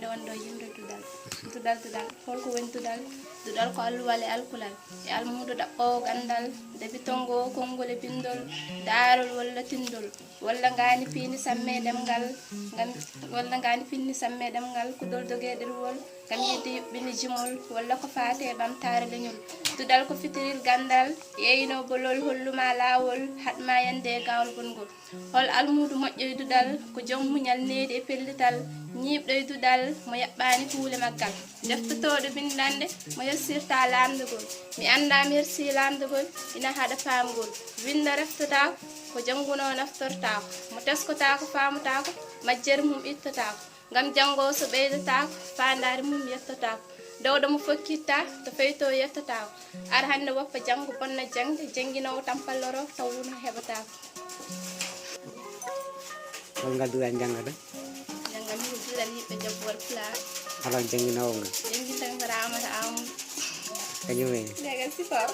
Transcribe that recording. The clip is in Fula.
hande wonɗo yimre dudal holko woni dudal ko alluwal e alkulal e almudo ɗaɓɓowo gandal debi tongo konngol e bindol daarol walla tindol walla ngani pini samme ɗemgal walla ngani pinni samme ɗemgal kudol doge ɗerwol ngam yidde yuɓɓini jimol walla ko faate e ɓamtare leñol dudal ko fitiril gandal yeyino bolol holluma lawol haɗma yande e gawol gongol hol almudu moƴƴoy dudal ko joom muñal needi e pellital ñiiɓɗoy dudal mo yaɓɓani huule maggal deftotoɗo bindande mo yassirta lamdugol mi anda merci lamdugol ina haɗa famgol winda reftotako ko janguno naftortako mo teskotako famutako majjere mum ittotako ngam jango so ɓeydotako fandare mum yettotako dewɗo mo fokkitta to feyto yettotako ar hande woppa janggo bonna jangde janguinowo tampalloro taw wuno heɓatako hol ngal dudal jangata jangal mi dudal yiɓɓe jabbol pla ala janguinowo ngal jangi tan ko ramata amum kañum legal sifor